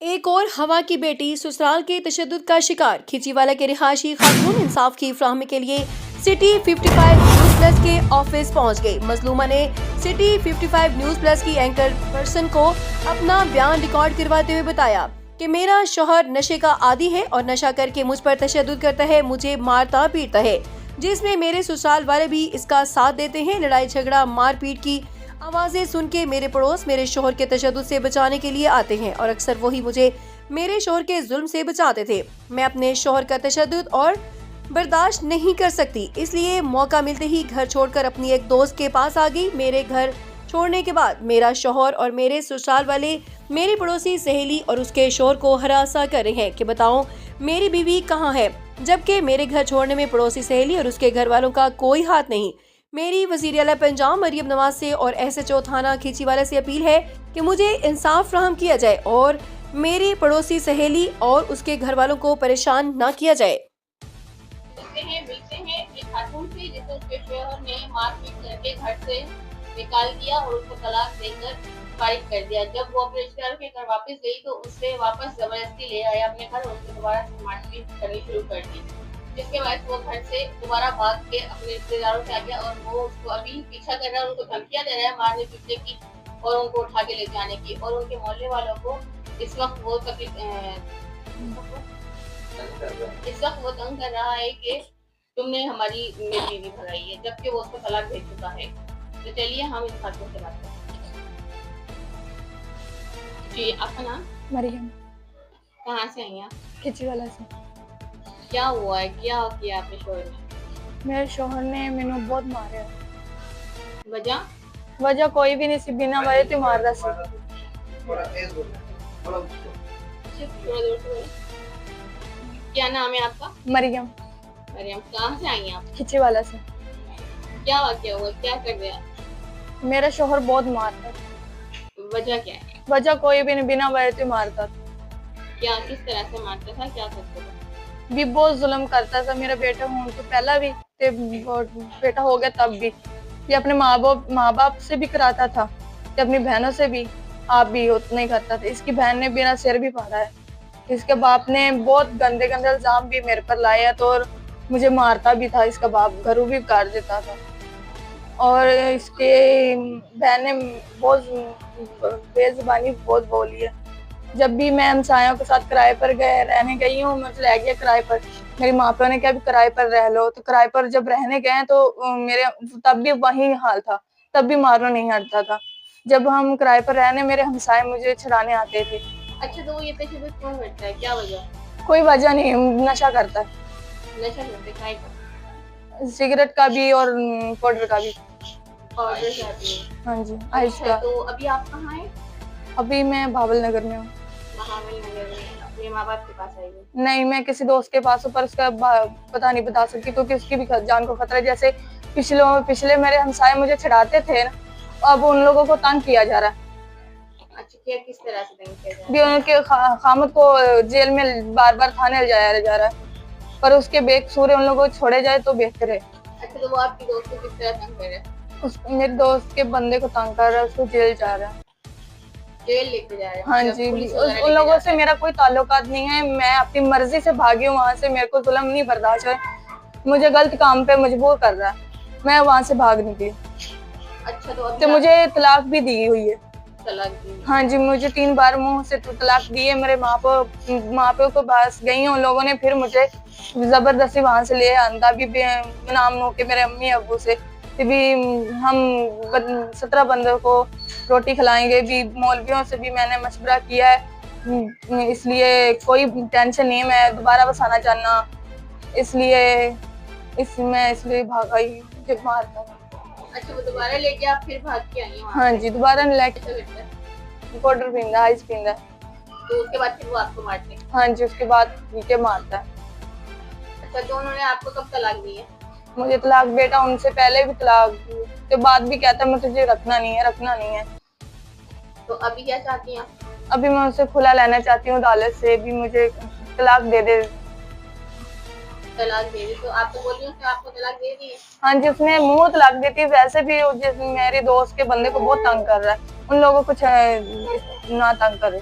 एक और हवा की बेटी ससुराल के तशद्दुद का शिकार। खिचीवाला के रिहायशी खातून इंसाफ की फराहमी के लिए सिटी 55 न्यूज प्लस के ऑफिस पहुंच गई। मजलूमा ने सिटी 55 न्यूज प्लस की एंकर पर्सन को अपना बयान रिकॉर्ड करवाते हुए बताया कि मेरा शौहर नशे का आदी है और नशा करके मुझ पर तशद्दुद करता है, मुझे मारता पीटता है, जिसमें मेरे ससुराल वाले भी इसका साथ देते हैं। लड़ाई झगड़ा मारपीट की आवाजें सुन के मेरे पड़ोस मेरे शोहर के तशद्दुद से बचाने के लिए आते हैं और अक्सर वही मुझे मेरे शोहर के जुल्म से बचाते थे। मैं अपने शोहर का तशद्दुद और बर्दाश्त नहीं कर सकती, इसलिए मौका मिलते ही घर छोड़कर अपनी एक दोस्त के पास आ गई। मेरे घर छोड़ने के बाद मेरा शोहर और मेरे ससुराल वाले मेरी पड़ोसी सहेली और उसके शोहर को हरासा कर रहे हैं कि बताओ मेरी बीवी कहाँ है, जबकि मेरे घर छोड़ने में पड़ोसी सहेली और उसके घर वालों का कोई हाथ नहीं। मेरी वज़ीर आला पंजाब मरियम नवाज से और SHO थाना खिचीवाला से अपील है कि मुझे इंसाफ फ्राहम किया जाए और मेरी पड़ोसी सहेली और उसके घर वालों को परेशान न किया जाए। मिलते हैं एक खातून से जिसे उसके शोहर ने मारपीट करके घर से निकाल दिया और उसको तलाक देकर फारिग कर दिया। जब वो अपने रिश्तेदारों के घर वापस गई तो उसे वापस जबरदस्ती ले आया अपने घर और उससे दोबारा मारपीट करनी शुरू कर दी, जिसके बाद वो घर से दोबारा भाग के अपने रिश्तेदारों से आ गया और वो उसको अभी पीछा कर रहा है, उनको धमकियां दे रहा है मारने पीटने की और उनको उठा के ले जाने की। और उनके मोहल्ले वालों को इस वक्त वो तंग कर रहा है कि तुमने मेरी बीवी भगाई है, जबकि वो उसको तलाक दे चुका है। तो चलिए हम इस खातून से बात करते हैं। जी, आपका नाम? मरियम। कहाँ से आई आप? खिचीवाला से। क्या हुआ है, क्या किया आपने शोहर ने? मेरे शोहर ने मैनू बहुत मारा। वजह कोई भी नहीं सी, बिना वजह तो मार रहा सी। क्या नाम है आपका? मरियम। मरियम, कहाँ से आई हैं आप? खिचीवाला से। क्या वाकया हुआ, क्या कर रहे हैं? मेरा शोहर बहुत मारता। वजह क्या है? वजह कोई भी नहीं, बिना वजह तो मारता। क्या, किस तरह से मारता था, क्या करता था? भी बहुत जुल्म करता था। मेरा बेटा होने तो पहला भी ते बेटा हो गया तब भी ये अपने माँ बाप से भी कराता था, ते अपनी बहनों से भी आप भी उतना ही करता था। इसकी बहन ने बिना सिर भी फाड़ा है। इसके बाप ने बहुत गंदे गंदे इल्जाम भी मेरे पर लाया तो और मुझे मारता भी था। इसका बाप घरों भी काट देता था और इसके बहन ने बहुत बेजुबानी बहुत बोली है। जब भी मैं हमसायों के साथ किराए पर रहने गई हूँ, मुझे ले गया किराए पर। मेरी माँ प्यो ने कहा भी किराए पर रह लो, तो किराए पर जब रहने गए तो मेरे तब भी वही हाल था, तब भी मारना नहीं हटता था। जब हम किराए पर रहने मेरे हमसाए मुझे छुड़ाने आते थे। अच्छा, तो वो ये तशद्दुद क्यों करता है, क्या वजह? कोई वजह नहीं, नशा करता है। नशा करते काय का? सिगरेट का भी और पाउडर का भी। पाउडर का भी? हाँ जी, आइस का। तो अभी आप कहाँ हैं? अभी मैं भावल नगर में हूँ। अपने माँ बाप के पास आई हूँ? नहीं, मैं किसी दोस्त के पास हूँ, पर उसका पता नहीं बता सकती क्योंकि उसकी भी जान को खतरा है। जैसे पिछले मेरे हमसाए मुझे छड़ाते थे ना, अब उन लोगों को तंग किया जा रहा है। अच्छा, क्या किस तरह से तंग किया जा रहा है? भी उनके खामद को जेल में बार बार थाने ले जाया जा रहा है, पर उसके बेकसूर उन लोगों को छोड़े जाए तो बेहतर है। अच्छा, तो वो आपकी दोस्त को किस तरह तंग कर रहा है? मेरे दोस्त के बंदे को तंग कर रहा है, उसको जेल जा रहा है। जेल लेके जा रहे हैं? हाँ जी, उन लोगों से मेरा कोई ताल्लुकात नहीं है। मैं अपनी मर्जी से भागी हूँ वहाँ से, मेरे को जुल्म नहीं बर्दाश्त है। मुझे गलत काम पे मजबूर कर रहा है, मैं वहाँ से भाग निकली। अच्छा, तो मुझे तलाक भी दी हुई है। तलाक दी? हाँ जी, मुझे 3 बार मुंह से तलाक दी है। मेरे माँ प्यो को पास गई उन लोगों ने, फिर मुझे जबरदस्ती वहाँ से ले आंदा भी नाम नो के मेरे अम्मी अबू से भी हम 17 बंदों को रोटी खिलाएंगे। भी मौलवियों से भी मैंने मशवरा किया है, इसलिए कोई टेंशन नहीं है, मैं दोबारा बसाना चाहना, इसलिए भाग आई जब मारता। अच्छा, वो दोबारा लेके आप फिर भाग के आई? हाँ जी, दोबारा लेके पाउडर पींदा, आइस पींदा। तो उसके बाद फिर वो आपको मारते हैं? हाँ जी, उसके बाद के मारता है। अच्छा, तो उन्होंने आपको कब तलाक दी है? मुझे तलाक बेटा उनसे पहले भी तलाक दी के बाद भी कहता मैं तुझे रखना नहीं है। तो अभी क्या चाहती हैं आप? अभी मैं उनसे खुला लेना चाहती हूँ अदालत से, भी मुझे तलाक दे दे। तलाक दे दी? तो आपको बोल रही हूँ कि आपको तलाक दे दी है? हाँ जी, उसने मुंह तलाक देती, वैसे भी मेरी दोस्त के बंदे को बहुत तंग कर रहा है, उन लोगों को ना तंग करे।